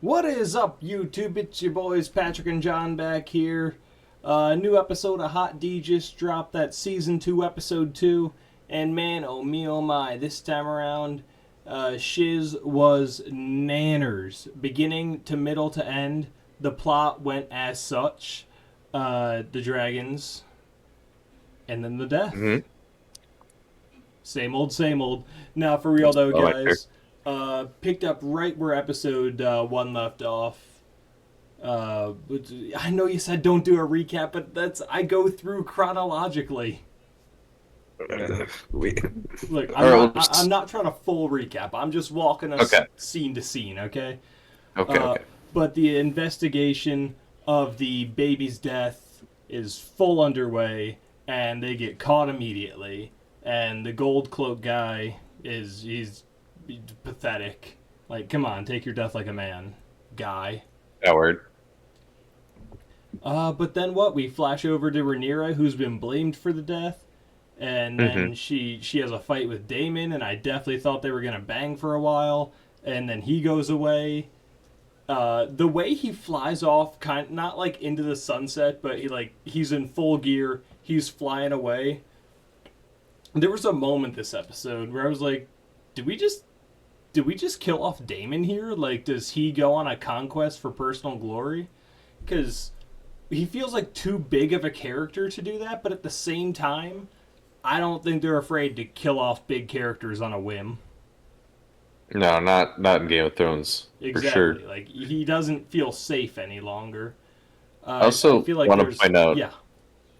What is up, YouTube? It's your boys Patrick and John back here. New episode of Hot D just dropped. That season 2, episode 2. And man, oh me, oh my, this time around, Shiz was nanners. Beginning to middle to end, the plot went as such. The dragons, and then the death. Mm-hmm. Same old, same old. Now, for real though, Oh, I hear. guys, picked up right where episode 1 left off. I know you said don't do a recap, but I go through chronologically. We, Look, I'm not trying to full recap. I'm just walking us Okay. scene to scene, okay? okay. But the investigation of the baby's death is full underway, and they get caught immediately. And the gold cloak guy he's pathetic. Like, come on, take your death like a man, guy. Howard. But then what? We flash over to Rhaenyra, who's been blamed for the death, and then she has a fight with Daemon, and I definitely thought they were gonna bang for a while, and then he goes away. The way he flies off, not like into the sunset, but he's in full gear, he's flying away. There was a moment this episode where I was like, did we just kill off Daemon here? Like, does he go on a conquest for personal glory? Because he feels like too big of a character to do that, but at the same time, I don't think they're afraid to kill off big characters on a whim. No, not in Game of Thrones, Exactly. for sure. Like, he doesn't feel safe any longer. I also feel like want to point out yeah.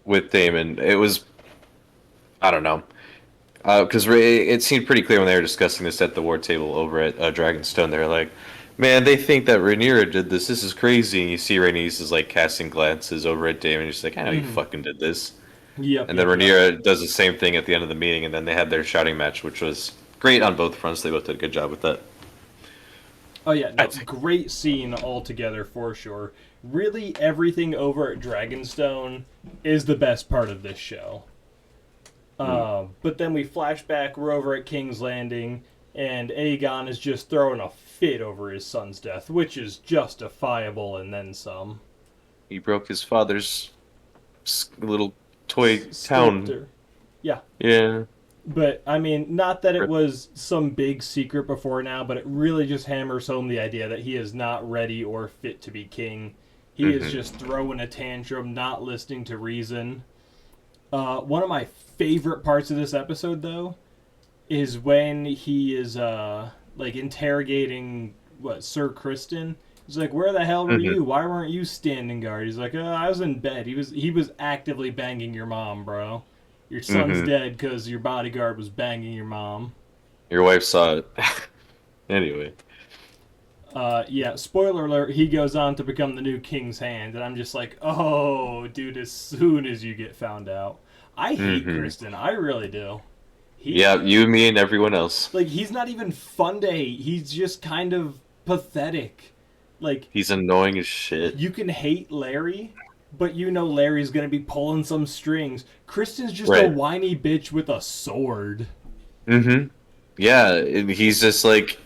with Damon, it was, I don't know, because it seemed pretty clear when they were discussing this at the war table over at Dragonstone. They were like, man, they think that Rhaenyra did this. This is crazy. And you see Rhaenys is like casting glances over at Daemon. He's like, I know you fucking did this. Yep. And then Rhaenyra does the same thing at the end of the meeting, and then they had their shouting match, which was great on both fronts. They both did a good job with that. Oh yeah, no, great scene altogether for sure. Really, everything over at Dragonstone is the best part of this show. But then we flash back, we're over at King's Landing, and Aegon is just throwing a fit over his son's death, which is justifiable and then some. He broke his father's little toy town. Sculptor. Yeah. Yeah. But, I mean, not that it was some big secret before now, but it really just hammers home the idea that he is not ready or fit to be king. He is just throwing a tantrum, not listening to reason. One of my favorite parts of this episode, though, is when he is, interrogating, Sir Cristen. He's like, where the hell were you? Why weren't you standing guard? He's like, I was in bed. He was actively banging your mom, bro. Your son's dead because your bodyguard was banging your mom. Your wife saw it. Anyway. Yeah, spoiler alert, he goes on to become the new King's Hand, and I'm just like, oh, dude, as soon as you get found out. I hate Cristen, I really do. Yeah, you, me, and everyone else. Like, he's not even fun to hate, he's just kind of pathetic. Like, he's annoying as shit. You can hate Larry, but you know Larry's gonna be pulling some strings. Kristen's just a Right. whiny bitch with a sword. Yeah, and he's just like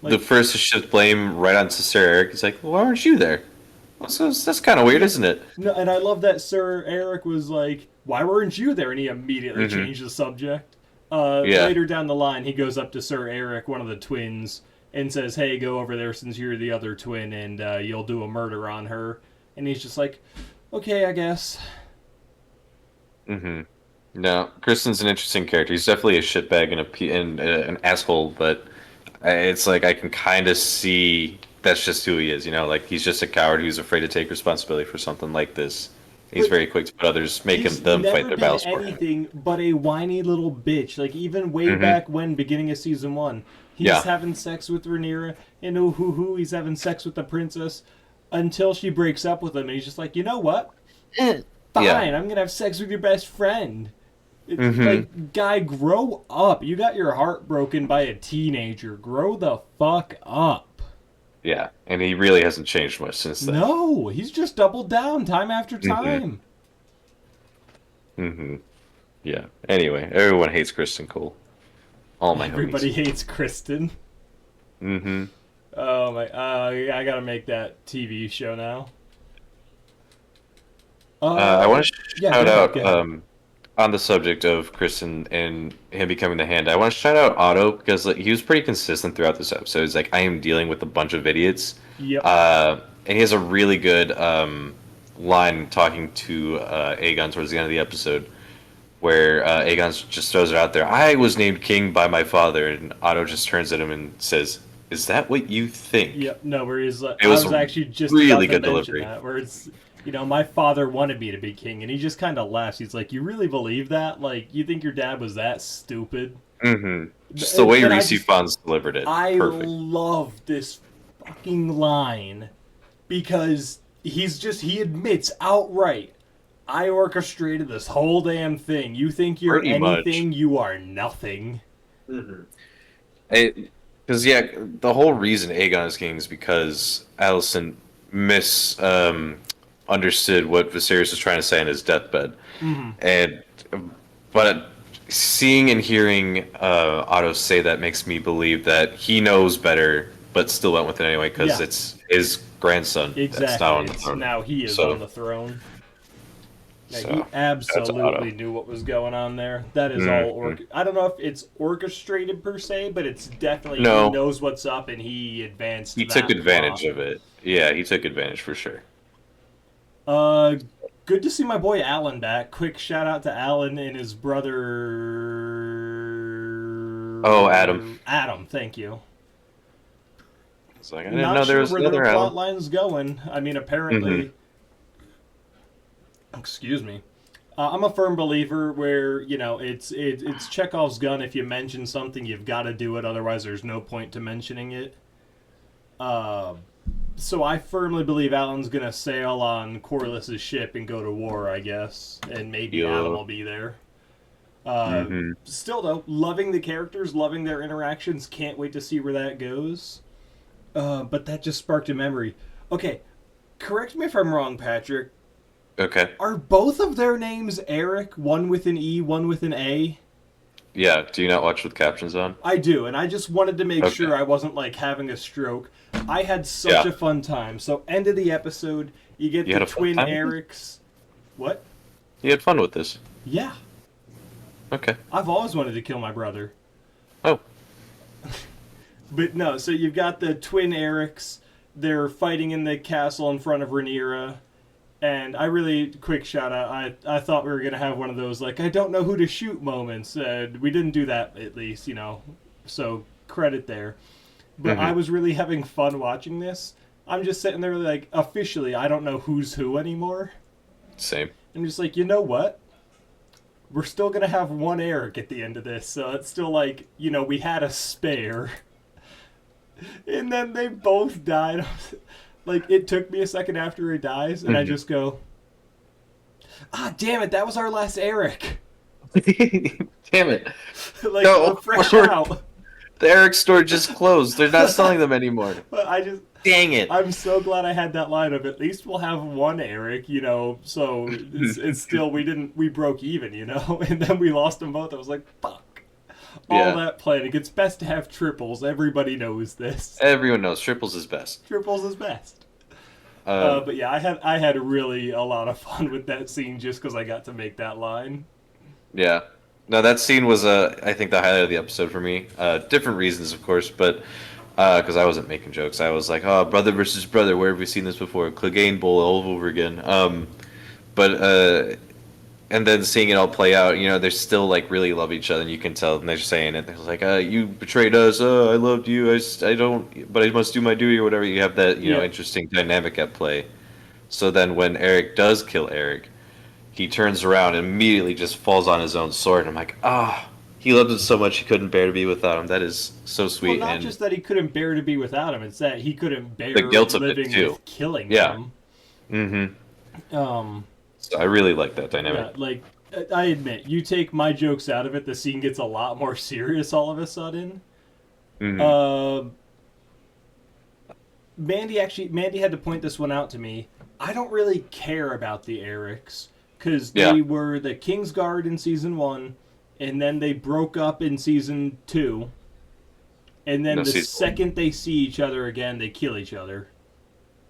the first to shift blame right onto Sir Eric. He's like, well, why weren't you there? Well, so that's kind of weird, isn't it? No, and I love that Sir Eric was like, why weren't you there? And he immediately changed the subject. Later down the line, he goes up to Sir Eric, one of the twins, and says, hey, go over there since you're the other twin, and you'll do a murder on her. And he's just like, okay, I guess. No, Kristen's an interesting character. He's definitely a shitbag and an asshole, but it's like I can kind of see that's just who he is. You know, like he's just a coward who's afraid to take responsibility for something like this. He's very quick to put others, them fight their battles for him. Anything but a whiny little bitch. Like even way back when, beginning of season 1, he's having sex with Rhaenyra, and he's having sex with the princess until she breaks up with him, and he's just like, you know what? Fine, I'm gonna have sex with your best friend. It's like, guy, grow up. You got your heart broken by a teenager. Grow the fuck up. Yeah, and he really hasn't changed much since then. No, he's just doubled down time after time. Yeah. Anyway, everyone hates Kristen Cole. All my Everybody homies. hates Cristen. Mm-hmm. Oh Oh my! I gotta make that TV show now. I want to Yeah. Go shout ahead. Go out ahead. on the subject of Kristen and him becoming the hand. I want to shout out Otto because like, he was pretty consistent throughout this episode. He's like, I am dealing with a bunch of idiots, Yep. and he has a really good line talking to Aegon towards the end of the episode, where Aegon just throws it out there. I was named king by my father, and Otto just turns at him and says, "Is that what you think?" Yep. No, where he's like, It I was was actually just really about to good mention delivery. that, where it's, my father wanted me to be king, and he just kind of laughs. He's like, you really believe that? Like, you think your dad was that stupid? Hmm. Just the way Reese Fonz delivered it, I perfect. love this fucking line because he admits outright, I orchestrated this whole damn thing. You think you're Pretty much. anything, you are nothing. Because yeah, the whole reason Aegon is king is because Alicent understood what Viserys was trying to say in his deathbed, Hmm. and but seeing and hearing Otto say that makes me believe that he knows better, but still went with it anyway because Yeah, it's his grandson that's now exactly. on the It's throne. now he is on So, the throne. Yeah, he so that's absolutely Otto. knew what was going on there. That is all Hmm. I don't know if it's orchestrated per se, but it's definitely he No, knows what's up and he he advanced took that advantage plot. of it. Yeah, he took advantage for sure. Uh, good to see my boy Alan back. Quick shout out to Alan and his brother Oh, Adam. Adam. Thank you. It's like I didn't Not know there sure was where their another plot Adam. line's going. I mean, Hmm. apparently, excuse me. I'm a firm believer where it's Chekhov's gun. If you mention something, you've got to do it. Otherwise, there's no point to mentioning it. Uh, so I firmly believe Alan's gonna sail on Corliss's ship and go to war. I guess, and maybe Adam Yeah. will be there. Uh, Hmm. Still though, loving the characters, loving their interactions. Can't wait to see where that goes. But that just sparked a memory. Okay, correct me if I'm wrong, Patrick. Okay. Are both of their names Eric? One with an E, one with an A? Yeah. Do you not watch with captions on? I do, and I just wanted to make Okay. sure I wasn't like having a stroke. I had such Yeah. a fun time. So, end of the episode, you get You the had a fun twin time with this? Erics. What? You had fun with this. Yeah, Okay. I've always wanted to kill my brother. Oh. But no, so you've got the twin Erics. They're fighting in the castle in front of Rhaenyra. And I really, quick shout out, I thought we were going to have one of those, like, I don't know who to shoot moments. We didn't do that, at least, So, credit there. But I Hmm. was really having fun watching this. I'm just sitting there, like, officially, I don't know who's who anymore. Same. I'm just like, you know what? We're still going to have one Eric at the end of this. So it's still like, we had a spare. And then they both died. Like, it took me a second after he dies, and I Hmm. just go, damn it, that was our last Eric. Damn it. Like, No, fresh Lord. out. The Eric store just closed. They're not selling them anymore. But Dang it. I'm so glad I had that line of at least we'll have one Eric, so it's still, we broke even, and then we lost them both. I was like, fuck. All Yeah. that planning. It's best to have triples. Everybody knows this. Everyone knows triples is best. Triples is best. Um, But yeah, I had really a lot of fun with that scene just because I got to make that line. yeah. No, that scene was, I think, the highlight of the episode for me. Different reasons, of course, but because I wasn't making jokes. I was like, oh, brother versus brother, where have we seen this before? Clegane Bowl all over again. But and then seeing it all play out, they still like really love each other, and you can tell, and they're saying it. They're like, "You betrayed us. I loved you. I don't, but I must do my duty or whatever." You have that, Yeah. interesting dynamic at play. So then, when Eric does kill Eric, he turns around and immediately just falls on his own sword. And I'm like, he loved it so much he couldn't bear to be without him. That is so Well, sweet, not and just that he couldn't bear to be without him; it's that he couldn't the bear guilt of it living too. with killing Yeah. him. Mm-hmm. Um, So I really like that yeah, dynamic. like I admit, you take my jokes out of it, the scene gets a lot more serious all of a sudden. Mm-hmm. Uh, Mandy had to point this one out to me. I don't really care about the Erics because Yeah. they were the Kingsguard in season 1, and then they broke up in season 2. and then No the season one. second they see each other again, they kill each other.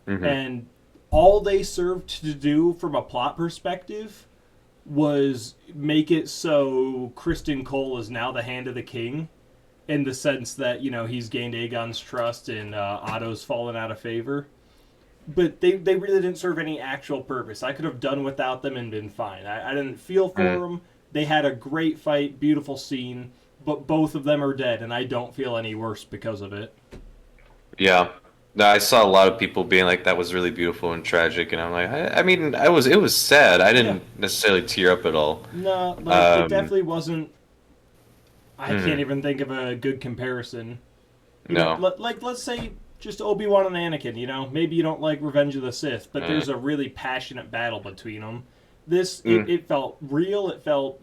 Mm-hmm. And all they served to do from a plot perspective was make it so Kristen Cole is now the Hand of the King, in the sense that he's gained Aegon's trust and Otto's fallen out of favor. But they really didn't serve any actual purpose. I could have done without them and been fine. I didn't feel for them. They had a great fight, beautiful scene, but both of them are dead, and I don't feel any worse because of it. Yeah. No, I saw a lot of people being like that was really beautiful and tragic, and I'm like, I mean, I was it was sad. I Yeah, didn't necessarily tear up at all. no, like it Um, definitely wasn't. I can't mhm, even think of a good comparison. no. Like let's say just Obi Wan and Anakin. Maybe you don't like Revenge of the Sith, but Uh, there's a really passionate battle between them. This it, mm, it felt real. It felt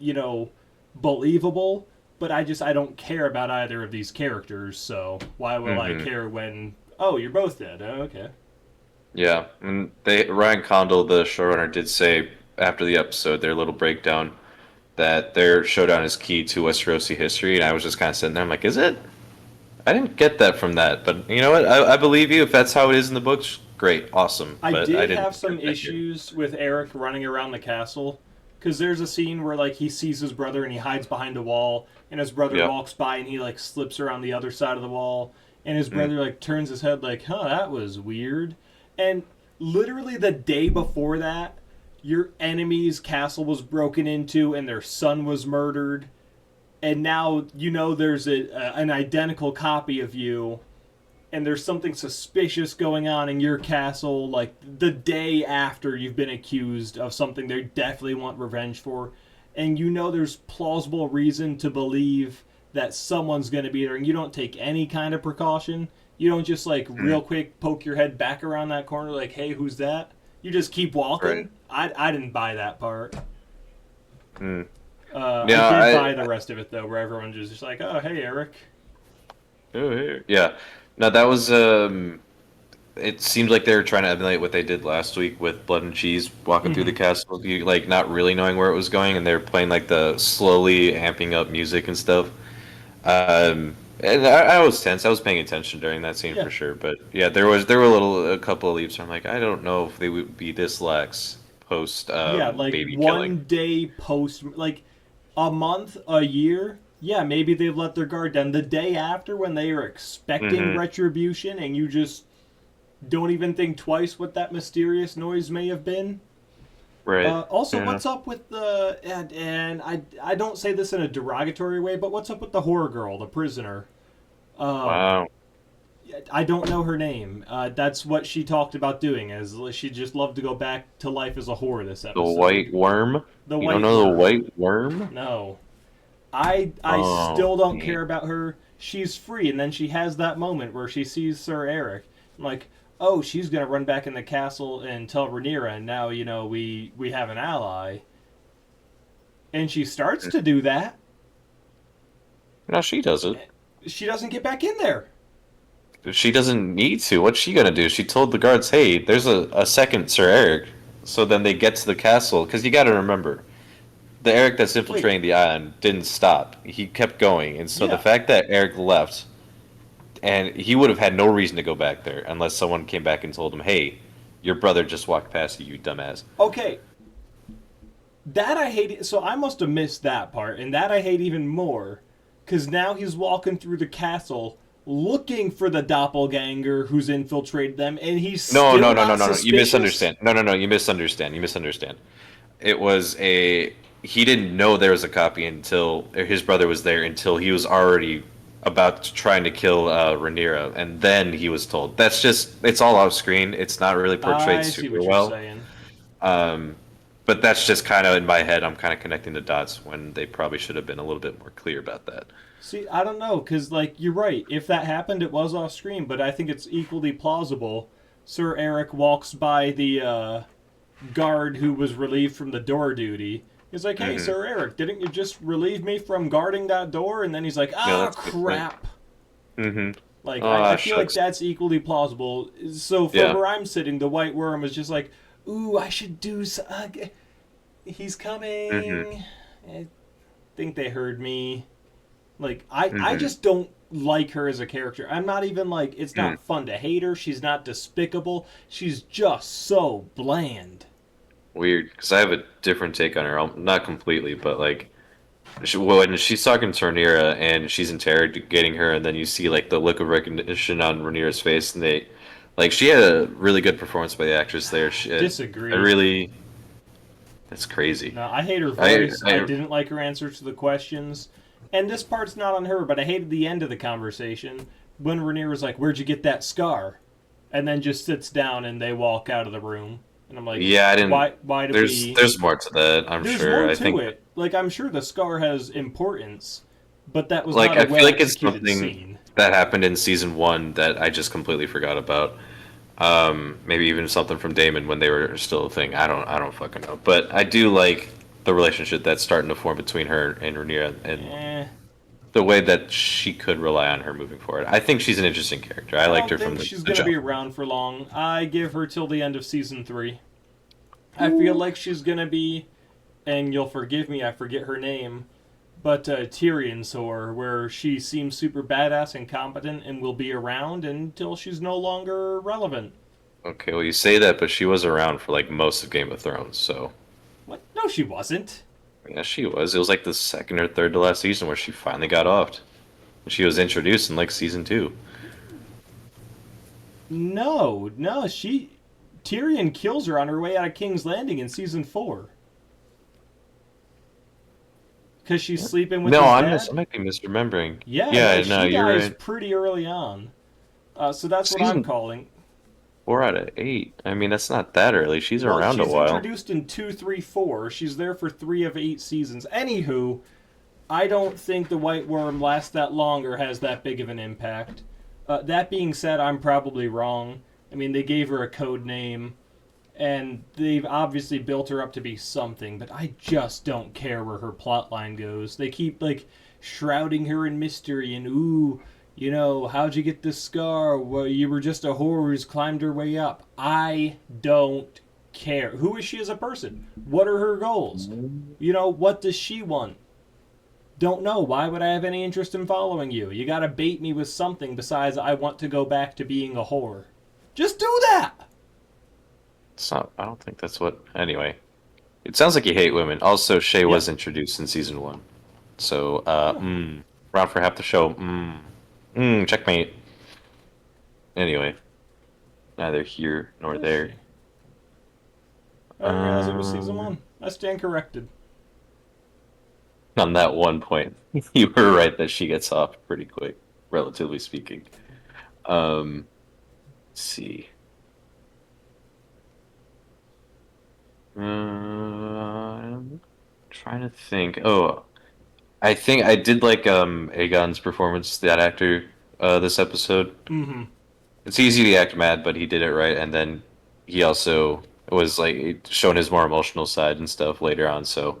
believable. But I don't care about either of these characters. So why will I hmm care when you're both dead? Oh, okay. Yeah, and they Ryan Condal, the showrunner, did say after the episode, their little breakdown, that their showdown is key to Westerosi history, and I was just kind of sitting there, I'm like, is it? I didn't get that from that, but you know what? I believe you. If that's how it is in the books, great, awesome. I But I did didn't have some get that here. issues with Eric running around the castle because there's a scene where like he sees his brother and he hides behind a wall, and his brother Yep. walks by and he like slips around the other side of the wall, and his Mm, brother like turns his head like, "Huh, that was weird." And literally the day before that, your enemy's castle was broken into and their son was murdered, and now there's an identical copy of you, and there's something suspicious going on in your castle like the day after you've been accused of something they definitely want revenge for, and there's plausible reason to believe that someone's going to be there, and you don't take any kind of precaution. You don't just like mm, real quick poke your head back around that corner like, hey, who's that? You just keep walking. right. I didn't buy that part. Mm. I Yeah, did buy the rest of it though, where everyone's just like, oh, hey, Eric. oh, here. Yeah. No, that was it seemed like they were trying to emulate what they did last week with Blood and Cheese, walking through the Mm-hmm. castle, you, like not really knowing where it was going, and they were playing like the slowly amping up music and stuff. And I was tense. I was paying attention during that scene Yeah. for sure. But yeah, there were a couple of leaps where I'm like, I don't know if they would be this lax post Yeah, like baby killing. one day post, like a month, a year. Yeah, maybe they've let their guard down. The day after, when they are expecting Hmm. retribution, and you just don't even think twice what that mysterious noise may have been. Right. Also, Yeah. what's up with the and I don't say this in a derogatory way, but what's up with the horror girl, the prisoner? Um, Wow. I don't know her name. That's what she talked about doing. Is she just loved to go back to life as a whore this The episode? white worm. The You don't White know the Worm. white worm? No, I Oh, still don't man. care about her. She's free, and then she has that moment where she sees Sir Eric. I'm like, oh, she's gonna run back in the castle and tell Rhaenyra, and now we have an ally. And she starts to do that. No, she doesn't. She doesn't get back in there. She doesn't need to. What's she gonna do? She told the guards, "Hey, there's a second Sir Eric." So then they get to the castle because you got to remember the Eric that's Wait, infiltrating the island didn't stop. He kept going, and so the yeah, fact that Eric left, and he would have had no reason to go back there unless someone came back and told him, "Hey, your brother just walked past you, you dumbass." okay. That I hate. So I must have missed that part, and that I hate even more, because now he's walking through the castle looking for the doppelganger who's infiltrated them, and he's No, still no, no, no, not no, no. You suspicious. misunderstand. No, no, no. You misunderstand. You misunderstand. It was a he didn't know there was a copy until or his brother was there until he was already about to trying to kill Rhaenyra, and then he was told. That's just it's all off screen. It's not really portrayed I see super what you're well. saying. Um, but that's just kind of in my head. I'm kind of connecting the dots when they probably should have been a little bit more clear about that. See, I don't know, because, like, you're right. If that happened, it was off screen, but I think it's equally plausible. Sir Eric walks by the guard who was relieved from the door duty. He's like, hey, Hmm. Sir Eric, didn't you just relieve me from guarding that door? And then he's like, Yeah, ah, that's a good point. crap. Hmm. Like, I Ah, feel like shucks. that's equally plausible. So, from Yeah. where I'm sitting, the White Worm is just like, ooh, I should do. He's Hmm. coming. I think they heard me. Like I Hmm. just don't like her as a character. I'm not even like, it's Hmm. not fun to hate her. She's not despicable. She's just so bland. Weird, because I have a different take on her. Not completely, but like when she's talking to Rhaenyra and she's interrogating her, and then you see like the look of recognition on Rhaenyra's face, and like she had a really good performance by the actress there. I Disagree. really, that's crazy. No, I hate her I, voice. I I, didn't like her answers to the questions. And this part's not on her, but I hated the end of the conversation when Rhaenyra was like, "Where'd you get that scar?" And then just sits down and they walk out of the room. And I'm like, yeah, I didn't. why do we? There's more to that. I'm There's sure. more I to think it. Like, I'm sure the scar has importance, but that was like not a I feel well like it's executed something scene. that happened in season one that I just completely forgot about. Maybe even something from Damon when they were still a thing. I don't fucking know. But I do like the relationship that's starting to form between her and Rhaenyra, and Eh, the way that she could rely on her moving forward. I think she's an interesting character. I I liked don't her from think she's the going to be jump. around for long. I give her till the end of season 3. I feel like she's going to be, and you'll forgive me, I forget her name, but Tyrion's whore, where she seems super badass and competent and will be around until she's no longer relevant. Okay, well you say that, but she was around for like most of Game of Thrones, so What? No, she wasn't. yeah, she was. It was like the second or third to last season where she finally got offed. She was introduced in like season two. No, no, she. Tyrion kills her on her way out of King's Landing in season 4. Because she's sleeping with No, his I dad? might be misremembering. Yeah, no, Yeah, no, she you're dies right. pretty early on. So that's what I'm Season calling. 4 out of 8. I mean, that's not that early. She's Well, around a she's while. introduced in 2, 3, 4. She's there for 3 of 8 seasons. Anywho, I don't think the White Worm lasts that long or has that big of an impact. That being said, I'm probably wrong. I mean, they gave her a code name, and they've obviously built her up to be something, but I just don't care where her plotline goes. They keep, like, shrouding her in mystery and, ooh, you know, how'd you get this scar? Well, you were just a whore who's climbed her way up. I don't care. Who is she as a person? What are her goals? You know, what does she want? Don't know. Why would I have any interest in following you? You gotta bait me with something besides I want to go back to being a whore. Just do that! It's not. I don't think that's what. Anyway, it sounds like you hate women. Also, Shay Yep. was introduced in season one, so Oh, round for half the show. Checkmate. Anyway, neither here nor let's see. there. I didn't realize it was season Um, 1. I stand corrected. on that one point, you were right that she gets off pretty quick, relatively speaking. Let's see. I'm trying to think. Oh, I think I did like Aegon's performance, that actor, this episode. Mm-hmm. It's easy to act mad, but he did it right, and then he also was like showing his more emotional side and stuff later on. So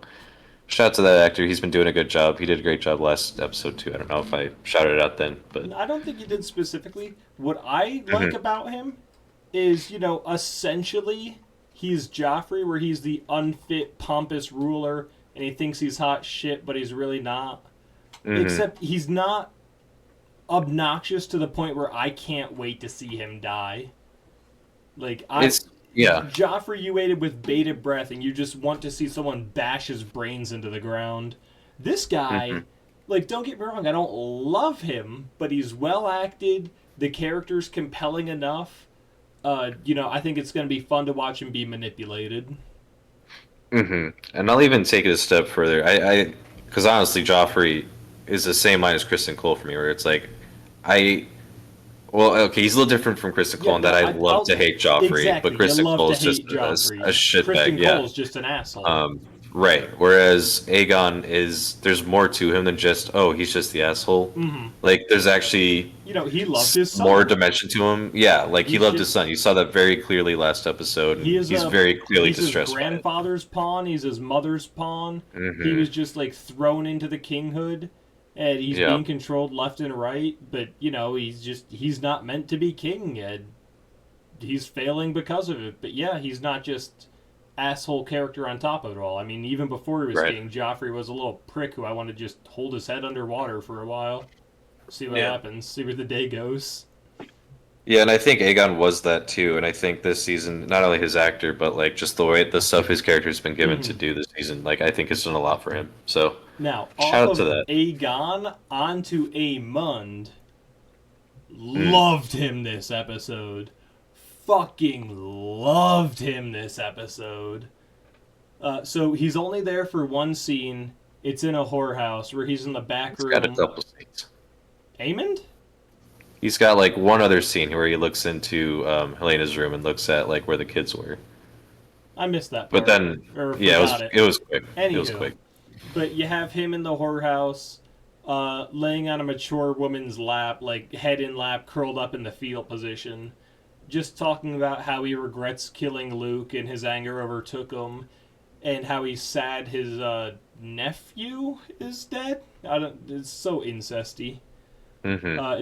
shout out to that actor. He's been doing a good job. He did a great job last episode too. I don't know if I shouted it out then, but I don't think you did specifically. What I like Mhm. about him is, you know, essentially he's Joffrey, where he's the unfit, pompous ruler, and he thinks he's hot shit, but he's really not. Mhm. Except he's not obnoxious to the point where I can't wait to see him die. Like I, It's yeah. Joffrey, you waited with bated breath, and you just want to see someone bash his brains into the ground. This guy, Mhm. like, don't get me wrong, I don't love him, but he's well acted. The character's compelling enough. You know, I think it's going to be fun to watch him be manipulated. And I'll even take it a step further. Because honestly, Joffrey is the same line as Kristen Cole for me, where it's like, I, well, okay, he's a little different from Kristen Cole Yeah, in no, that I love to I'll hate Joffrey, but exactly. You Kristen love Cole to is just hate a Joffrey. shitbag, Kristen yeah. Cole's just an asshole. Um, right. Whereas Aegon is, there's more to him than just, oh, he's just the asshole. Mm-hmm. Like, there's actually You know, he loved his more son. dimension to him. Yeah, like he He's loved his just son. You saw that very clearly last episode, he and is he's a very clearly he's his distressed by it. grandfather's pawn. He's his mother's pawn. He Hmm. was just like thrown into the kinghood, and he's Yeah. being controlled left and right. But you know, he's not meant to be king, and he's failing because of it. But yeah, he's not just asshole character on top of it all. I mean, even before he was Right. king, Joffrey was a little prick who I want to just hold his head underwater for a while. See what Yeah. happens. See where the day goes. Yeah, and I think Aegon was that too, and I think this season, not only his actor, but like just the way the stuff his character's been given to Mhm. do this season, like I think has done a lot for him. So Now, off shout out to of that. Aegon onto Aemond. Mm. Loved him this episode. Fucking loved him this episode. So he's only there for one scene. It's in a whorehouse where he's in the back He's got a room. couple scenes. Aemond? He's got like one other scene where he looks into Helena's room and looks at like where the kids were. I missed that But part. then, Or yeah, forgot it. it was quick. It was Anywho. quick. But you have him in the whorehouse, laying on a mature woman's lap, like head in lap, curled up in the fetal position, just talking about how he regrets killing Luke and his anger overtook him, and how he's sad his nephew is dead. I don't. It's so incesty.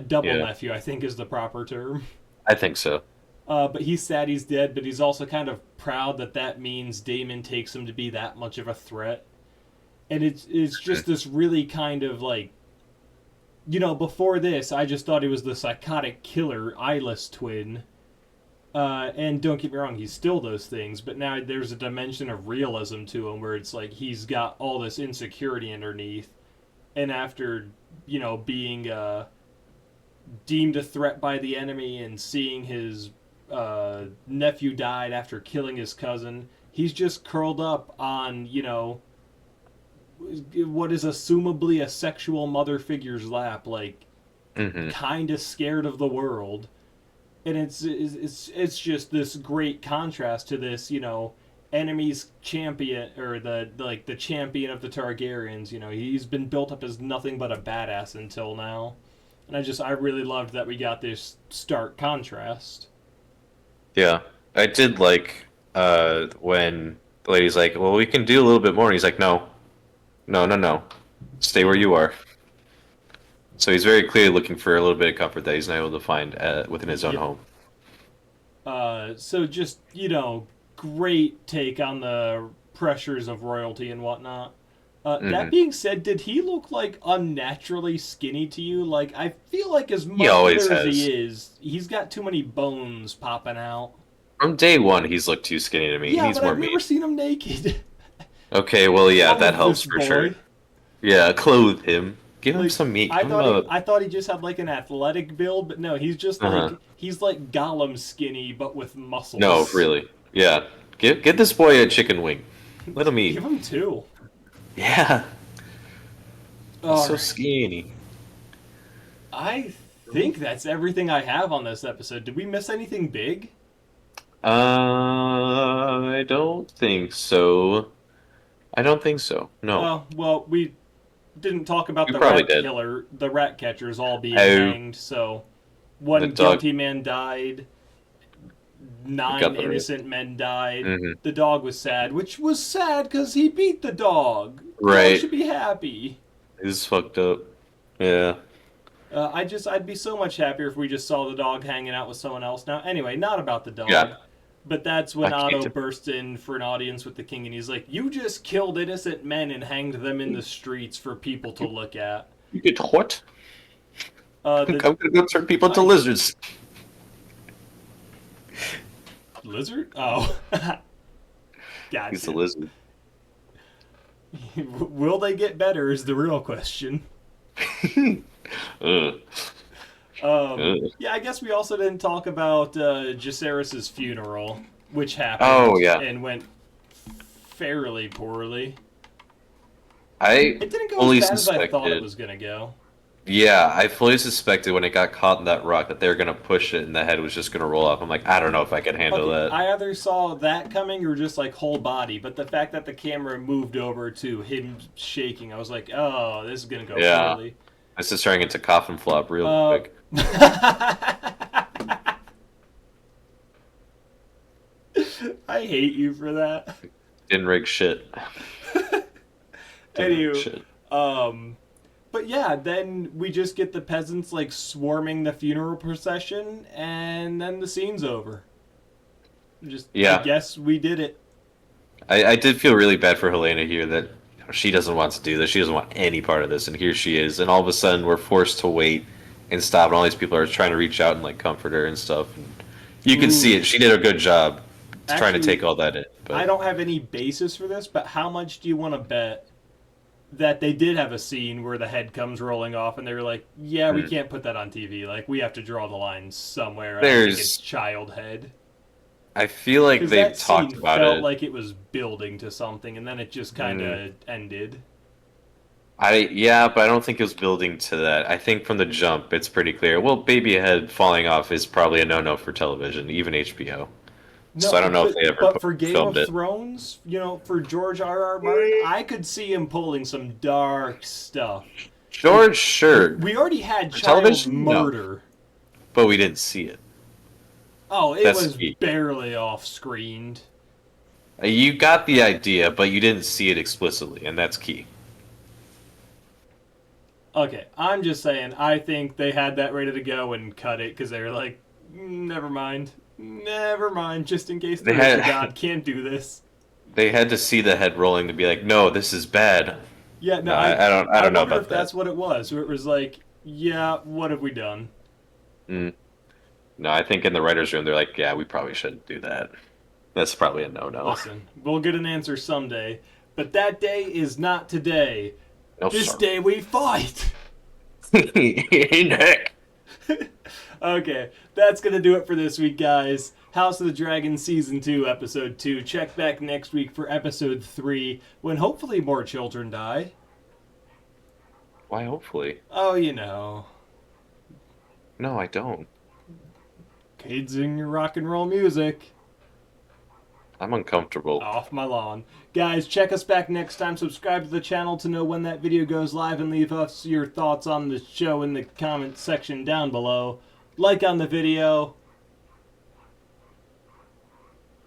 Double Yeah, nephew, I think, is the proper term. I think so. But he's sad he's dead, but he's also kind of proud that that means Damon takes him to be that much of a threat. And it's just this really kind of like, before this, I just thought he was the psychotic killer eyeless twin. And don't get me wrong, he's still those things, but now there's a dimension of realism to him where it's like he's got all this insecurity underneath. And after, being deemed a threat by the enemy and seeing his nephew died after killing his cousin, he's just curled up on, what is assumably a sexual mother figure's lap, like hmm kind of scared of the world, and it's just this great contrast to this, enemy's champion or the champion of the Targaryens. He's been built up as nothing but a badass until now, and I really loved that we got this stark contrast. Yeah, I did like when the lady's like, "Well, we can do a little bit more," and he's like, "No, no, no, no, stay where you are." So he's very clearly looking for a little bit of comfort that he's not able to find within his own Yep. home. So just great take on the pressures of royalty and whatnot. That hmm being said, did he look like unnaturally skinny to you? Like, I feel like as He always muscular as has. he is, he's got too many bones popping out. From day one, he's looked too skinny to me. He Yeah, needs but more I've never meat. seen him naked. Okay, well, yeah, that Clothe helps this for sure. boy. Yeah, clothe him. Give him Like, some meat. I Give him thought a. I thought he just had like an athletic build, but no, Uh-huh. he's like Gollum skinny, but with muscles. No, really. Yeah. Get this boy a chicken wing. Let him eat. Give him two. Yeah. He's All so right. skinny. I think that's everything I have on this episode. Did we miss anything big? I don't think so. I don't think so. No. Oh, well, we didn't talk about You the probably rat did. killer, the rat catchers all being Oh, hanged. So, the one dog guilty man died, got nine the rat. innocent men died. hmm The dog was sad, which was sad because he beat the dog. The dog Right. should be happy. He's fucked up. Yeah. I'd be so much happier if we just saw the dog hanging out with someone else. Now, anyway, not about the dog. Yeah. But that's I when can't. Otto burst in for an audience with the king, and he's like, "You just killed innocent men and hanged them in the streets for people to look at." You get what? I'm The gonna go turn people into I, lizards. lizard? Oh, He's a gotcha. lizard. Will they get better? Is the real question. Ugh. Ugh. Yeah, I guess we also didn't talk about Jacerys's funeral, which Oh happened yeah. and went fairly poorly. I It didn't go as fully bad as I thought it suspected. was gonna go. Yeah, I fully suspected when it got caught in that rock that they were gonna push it and the head was just gonna roll off. I'm like, I don't know if I can handle Okay, that. I either saw that coming or just like whole body, but the fact that the camera moved over to him shaking, I was like, oh, this is gonna go Yeah, poorly. this is turning into coffin flop real Uh, quick. I hate you for that. Didn't rig shit. Didn't rig Anywho, shit. um, but yeah, then we just get the peasants like swarming the funeral procession, and then the scene's over. I Yeah, guess we did it. I did feel really bad for Helena here that she doesn't want to do this. She doesn't want any part of this, and here she is. And all of a sudden, we're forced to wait. and stop, and all these people are trying to reach out and like comfort her and stuff. And you can see Ooh. it. She did a good job trying to Actually, take all that in. I But don't have any basis for this, but how much do you want to bet that they did have a scene where the head comes rolling off and they were like, yeah, we hmm, can't put that on TV. Like, we have to draw the line somewhere. I don't think it's there's, child head. I feel like Because they've that scene talked about felt it. like it was building to something and then it just kind Mm, of ended. yeah, but I don't think it was building to that. I think from the jump, it's pretty clear. Well, baby head falling off is probably a no-no for television, even HBO. So I No, don't know if they ever but for Game filmed of it. Thrones, for George R. R. Martin, I could see him pulling some dark stuff. Like, George, sure. we already had For child television, no. murder. But we didn't see it. Oh, it That's was key. barely off-screened. You got the idea, but you didn't see it explicitly, and that's key. Okay, I'm just saying, I think they had that ready to go and cut it because they were like, never mind. Never mind, just in case the They rest of had God can't do this. they had to see the head rolling to be like, no, this is bad. Yeah, no, No, I, I I don't know wonder about if that. that's what it was. Where it was like, yeah, what have we done? Mm. No, I think in the writers' room they're like, yeah, we probably shouldn't do that. That's probably a no-no. Listen, we'll get an answer someday, but that day is not today. No, This sir. day we fight! Heck. Okay, that's gonna do it for this week, guys. House of the Dragon Season 2, Episode 2. Check back next week for Episode 3, when hopefully more children die. Why? Hopefully. Oh, you know. No, I don't. Kids in your rock and roll music. I'm uncomfortable. Off my lawn. Guys, check us back next time. Subscribe to the channel to know when that video goes live and leave us your thoughts on the show in the comment section down below. Like on the video.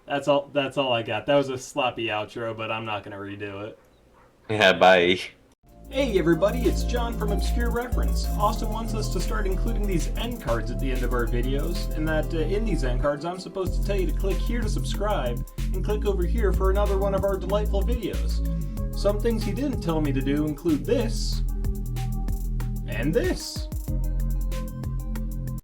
That's all I got. That was a sloppy outro, but I'm not going to redo it. Yeah, bye. Hey everybody, it's John from Obscure Reference. Austin wants us to start including these end cards at the end of our videos, and that in these end cards I'm supposed to tell you to click here to subscribe, and click over here for another one of our delightful videos. Some things he didn't tell me to do include this, and this.